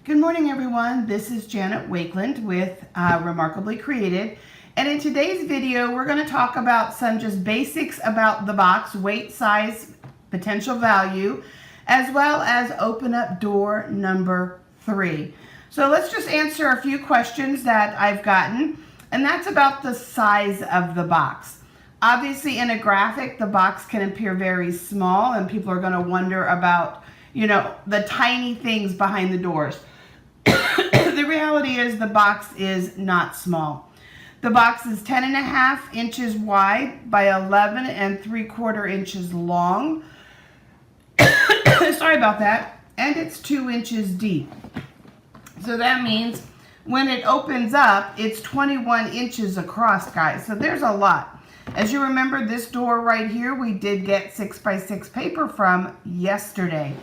Good morning, everyone. This is Janet Wakeland with Remarkably Created. And in today's video, we're going to talk about some just basics about the box, weight, size, potential value, as well as open up door number 3. So let's just answer a few questions that I've gotten, and that's about the size of the box. Obviously, in a graphic, the box can appear very small, and people are going to wonder about, the tiny things behind the doors. The reality is the box is not small. The box is 10.5 inches wide by 11 3/4 inches long. Sorry about that. And it's 2 inches deep. So that means when it opens up, it's 21 inches across, guys. So there's a lot. As you remember, this door right here, we did get 6x6 paper from yesterday.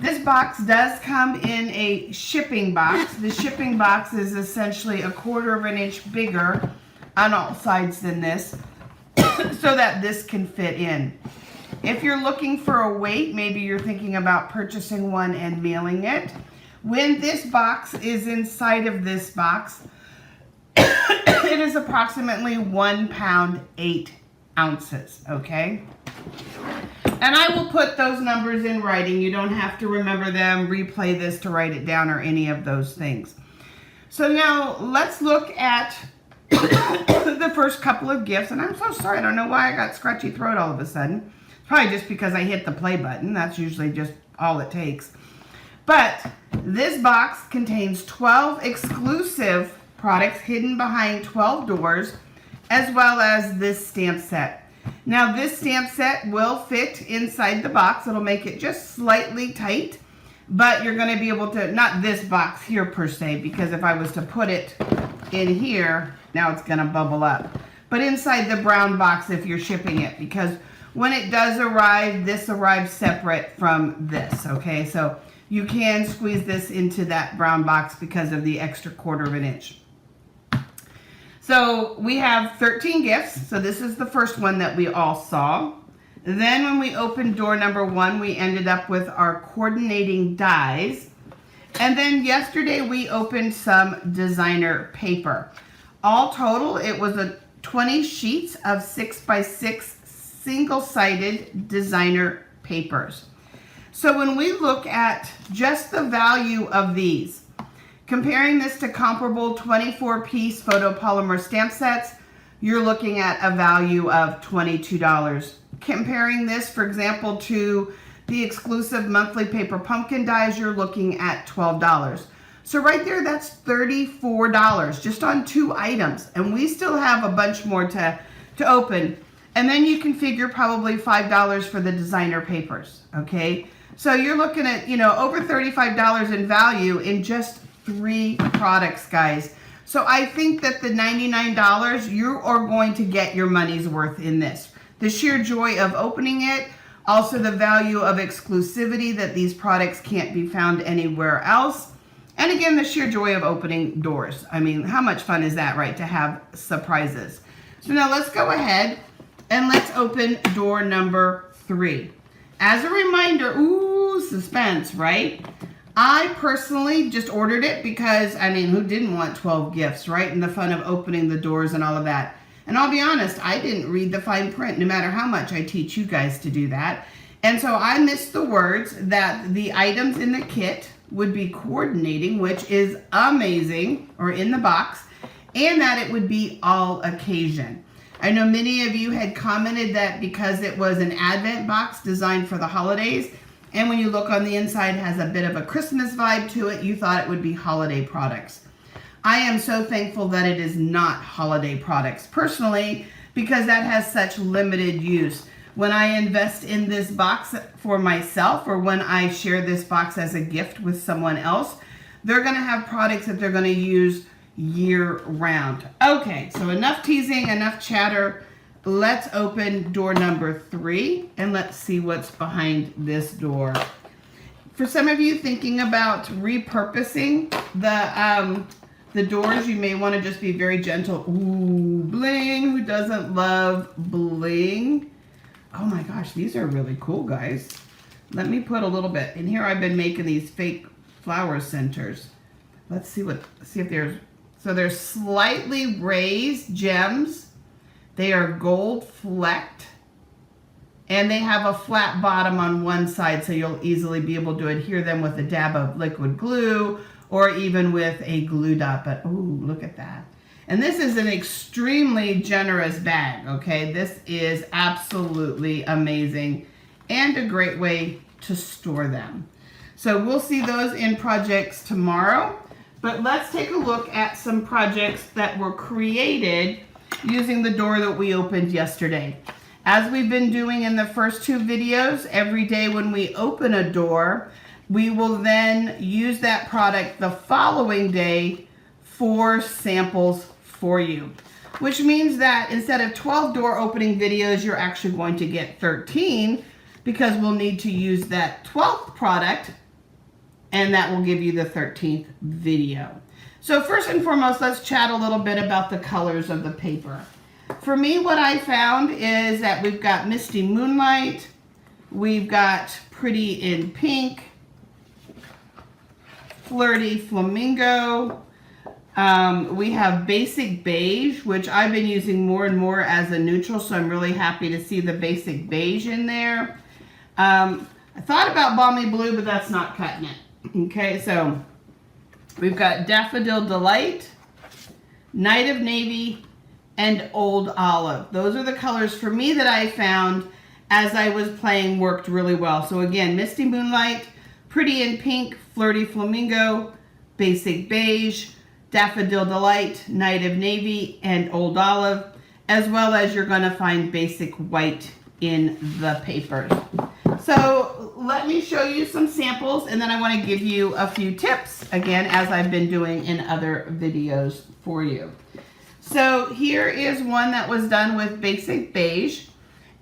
This box does come in a shipping box. The shipping box is essentially 1/4 inch bigger on all sides than this so that this can fit in. If you're looking for a weight, maybe you're thinking about purchasing one and mailing it. When this box is inside of this box, it is approximately 1 pound 8 ounces, okay? And I will put those numbers in writing. You don't have to remember them, replay this to write it down, or any of those things. So now let's look at the first couple of gifts. And I'm so sorry, I don't know why I got scratchy throat all of a sudden. Probably just because I hit the play button. That's usually just all it takes. But this box contains 12 exclusive products hidden behind 12 doors, as well as this stamp set. Now this stamp set will fit inside the box. It'll make it just slightly tight, but you're going to be able to, not this box here per se, because if I was to put it in here, now it's going to bubble up. But inside the brown box if you're shipping it, because when it does arrive, this arrives separate from this, okay? So you can squeeze this into that brown box because of the extra 1/4 inch. So we have 13 gifts. So this is the first one that we all saw. Then when we opened door number 1, we ended up with our coordinating dies. And then yesterday we opened some designer paper. All total, it was 20 sheets of 6x6 single-sided designer papers. So when we look at just the value of these, comparing this to comparable 24-piece photopolymer stamp sets, you're looking at a value of $22. Comparing this, for example, to the exclusive monthly paper pumpkin dies, you're looking at $12. So right there, that's $34 just on 2 items. And we still have a bunch more to open. And then you can figure probably $5 for the designer papers, okay? So you're looking at, over $35 in value in just 3 products, guys. So I think that the $99, you are going to get your money's worth in this. The sheer joy of opening it, also the value of exclusivity that these products can't be found anywhere else. And again, the sheer joy of opening doors. I mean, how much fun is that, right, to have surprises? So now let's go ahead and let's open door number 3. As a reminder, ooh, suspense, right? I personally just ordered it because, who didn't want 12 gifts, right? And the fun of opening the doors and all of that. And I'll be honest, I didn't read the fine print, no matter how much I teach you guys to do that. And so I missed the words that the items in the kit would be coordinating, which is amazing, or in the box, and that it would be all occasion. I know many of you had commented that because it was an Advent box designed for the holidays, and when you look on the inside, it has a bit of a Christmas vibe to it, you thought it would be holiday products. I am so thankful that it is not holiday products, personally, because that has such limited use. When I invest in this box for myself, or when I share this box as a gift with someone else, they're going to have products that they're going to use year-round. Okay, so enough teasing, enough chatter. Let's open door number 3 and let's see what's behind this door. For some of you thinking about repurposing the doors, you may want to just be very gentle. Ooh, bling. Who doesn't love bling? Oh my gosh, these are really cool, guys. Let me put a little bit in here. I've been making these fake flower centers. Let's see if there's slightly raised gems. They are gold flecked. And they have a flat bottom on one side, so you'll easily be able to adhere them with a dab of liquid glue or even with a glue dot. But, ooh, look at that. And this is an extremely generous bag, okay? This is absolutely amazing and a great way to store them. So we'll see those in projects tomorrow. But let's take a look at some projects that were created using the door that we opened yesterday. As we've been doing in the first two videos, every day when we open a door, we will then use that product the following day for samples for you. Which means that instead of 12 door opening videos, you're actually going to get 13 because we'll need to use that 12th product and that will give you the 13th video. So first and foremost, let's chat a little bit about the colors of the paper. For me, what I found is that we've got Misty Moonlight, we've got Pretty in Pink, Flirty Flamingo, we have Basic Beige, which I've been using more and more as a neutral, so I'm really happy to see the Basic Beige in there. I thought about Balmy Blue, but that's not cutting it. Okay, so we've got Daffodil Delight, Night of Navy, and Old Olive. Those are the colors for me that I found as I was playing worked really well. So again, Misty Moonlight, Pretty in Pink, Flirty Flamingo, Basic Beige, Daffodil Delight, Night of Navy, and Old Olive, as well as you're going to find Basic White in the papers. So let me show you some samples, and then I want to give you a few tips, again, as I've been doing in other videos for you. So here is one that was done with Basic Beige,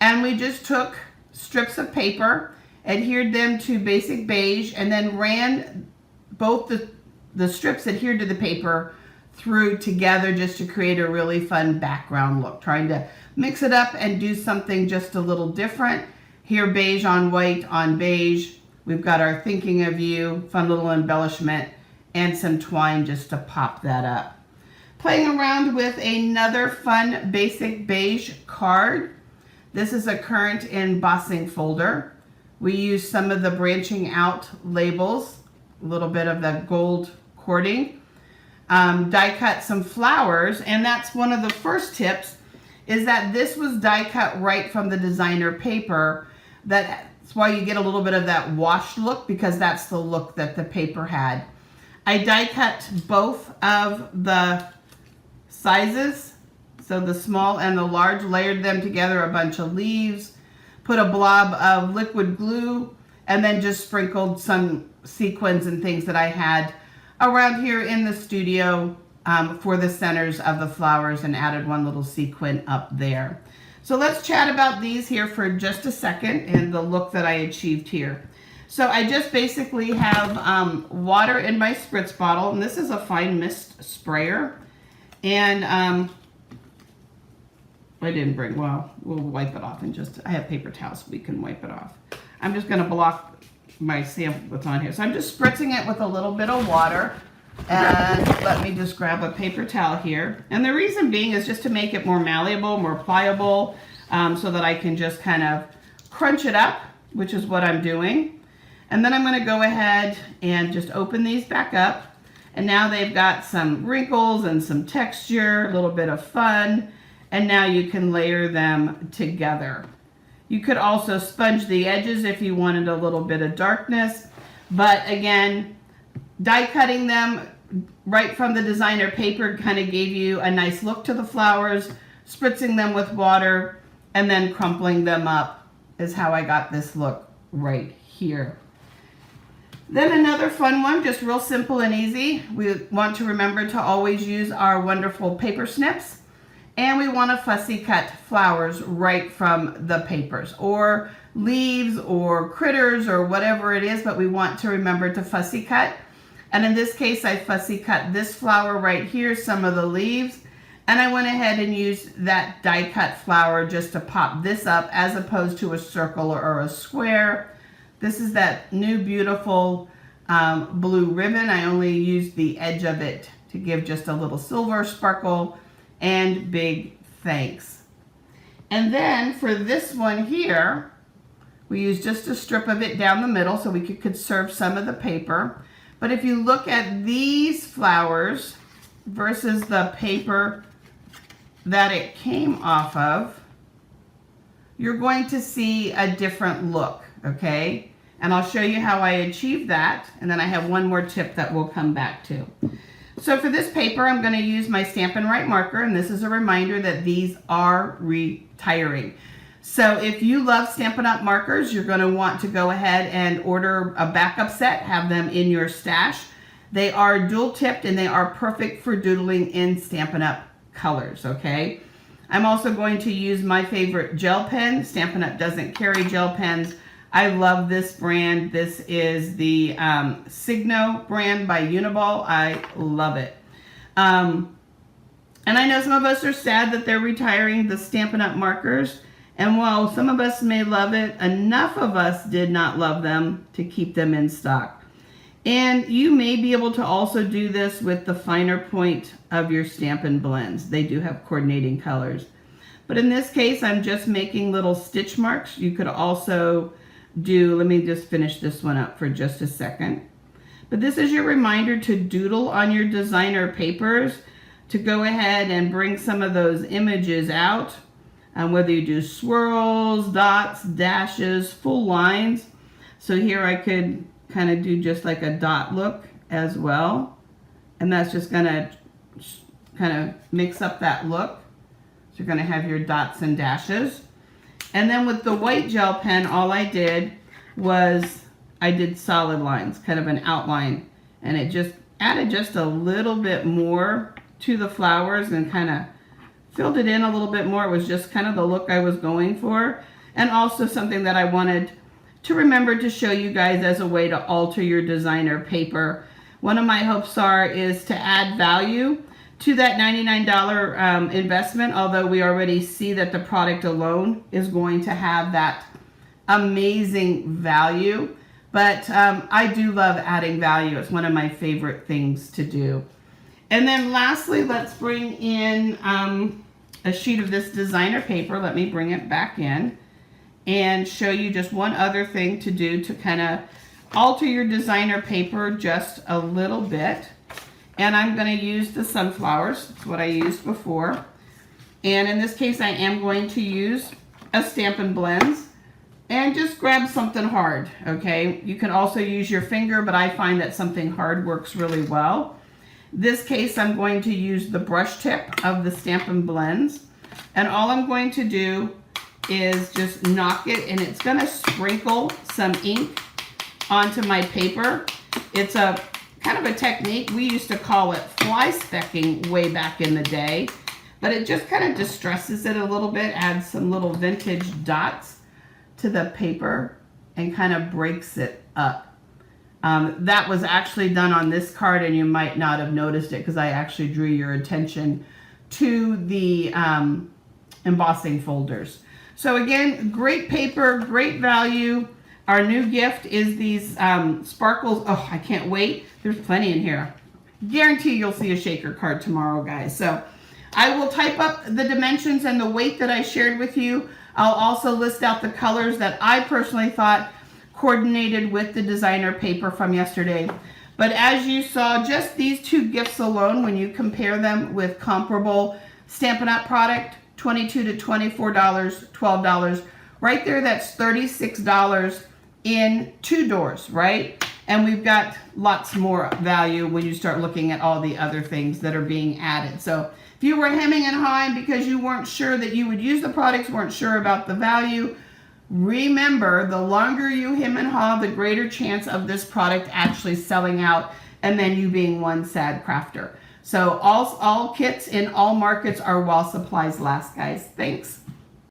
and we just took strips of paper, adhered them to Basic Beige, and then ran both the strips adhered to the paper through together just to create a really fun background look, trying to mix it up and do something just a little different. Here, beige on white on beige. We've got our Thinking of You, fun little embellishment, and some twine just to pop that up. Playing around with another fun Basic Beige card. This is a current embossing folder. We use some of the branching out labels, a little bit of the gold cording. Die cut some flowers, and that's one of the first tips, is that this was die cut right from the designer paper. That's why you get a little bit of that washed look, because that's the look that the paper had. I die cut both of the sizes, so the small and the large, layered them together, a bunch of leaves, put a blob of liquid glue, and then just sprinkled some sequins and things that I had around here in the studio for the centers of the flowers, and added one little sequin up there. So let's chat about these here for just a second and the look that I achieved here. So I just basically have water in my spritz bottle, and this is a fine mist sprayer. And I didn't bring, well, we'll wipe it off in just, I have paper towels, so we can wipe it off. I'm just gonna block my sample that's on here. So I'm just spritzing it with a little bit of water, and let me just grab a paper towel here. And the reason being is just to make it more malleable, more pliable, so that I can just kind of crunch it up, which is what I'm doing. And then I'm gonna go ahead and just open these back up. And now they've got some wrinkles and some texture, a little bit of fun, and now you can layer them together. You could also sponge the edges if you wanted a little bit of darkness, but again, die cutting them right from the designer paper kind of gave you a nice look to the flowers. Spritzing them with water and then crumpling them up is how I got this look right here. Then another fun one, just real simple and easy. We want to remember to always use our wonderful paper snips, and we want to fussy cut flowers right from the papers, or leaves or critters or whatever it is, but we want to remember to fussy cut. And in this case, I fussy cut this flower right here, some of the leaves, and I went ahead and used that die cut flower just to pop this up as opposed to a circle or a square. This is that new beautiful blue ribbon. I only used the edge of it to give just a little silver sparkle, and big thanks. And then for this one here, we used just a strip of it down the middle so we could conserve some of the paper. But if you look at these flowers versus the paper that it came off of, you're going to see a different look, okay? And I'll show you how I achieved that, and then I have one more tip that we'll come back to. So for this paper, I'm going to use my Stampin' Right marker, and this is a reminder that these are retiring. So if you love Stampin' Up! Markers, you're going to want to go ahead and order a backup set, have them in your stash. They are dual tipped and they are perfect for doodling in Stampin' Up! Colors, okay? I'm also going to use my favorite gel pen. Stampin' Up! Doesn't carry gel pens. I love this brand. This is the Signo brand by Uniball. I love it. And I know some of us are sad that they're retiring the Stampin' Up! Markers. And while some of us may love it, enough of us did not love them to keep them in stock. And you may be able to also do this with the finer point of your Stampin' Blends. They do have coordinating colors. But in this case, I'm just making little stitch marks. You could also do, let me just finish this one up for just a second. But this is your reminder to doodle on your designer papers, to go ahead and bring some of those images out. Whether you do swirls, dots, dashes, full lines. So here I could kind of do just like a dot look as well. And that's just going to kind of mix up that look. So you're going to have your dots and dashes. And then with the white gel pen, all I did was I did solid lines, kind of an outline. And it just added just a little bit more to the flowers and kind of filled it in a little bit more. It was just kind of the look I was going for. And also something that I wanted to remember to show you guys as a way to alter your designer paper. One of my hopes is to add value to that $99 investment, although we already see that the product alone is going to have that amazing value. But I do love adding value. It's one of my favorite things to do. And then lastly, let's bring in a sheet of this designer paper. Let me bring it back in and show you just one other thing to do to kind of alter your designer paper just a little bit. And I'm going to use the sunflowers. That's what I used before. And in this case, I am going to use a Stampin' Blends and just grab something hard, okay? You can also use your finger, but I find that something hard works really well. This case, I'm going to use the brush tip of the Stampin' Blends. And all I'm going to do is just knock it, and it's going to sprinkle some ink onto my paper. It's a kind of a technique. We used to call it fly specking way back in the day. But it just kind of distresses it a little bit, adds some little vintage dots to the paper, and kind of breaks it up. That was actually done on this card, and you might not have noticed it because I actually drew your attention to the embossing folders. So again, great paper, great value. Our new gift is these sparkles. Oh, I can't wait. There's plenty in here. Guarantee you'll see a shaker card tomorrow, guys. So I will type up the dimensions and the weight that I shared with you. I'll also list out the colors that I personally thought coordinated with the designer paper from yesterday. But as you saw, just these two gifts alone, when you compare them with comparable Stampin' Up! Product, $22 to $24, $12, right there, that's $36 in 2 doors, right? And we've got lots more value when you start looking at all the other things that are being added. So if you were hemming and hawing because you weren't sure that you would use the products, weren't sure about the value, remember, the longer you hem and haw, the greater chance of this product actually selling out and then you being one sad crafter. So all kits in all markets are while supplies last, guys. Thanks.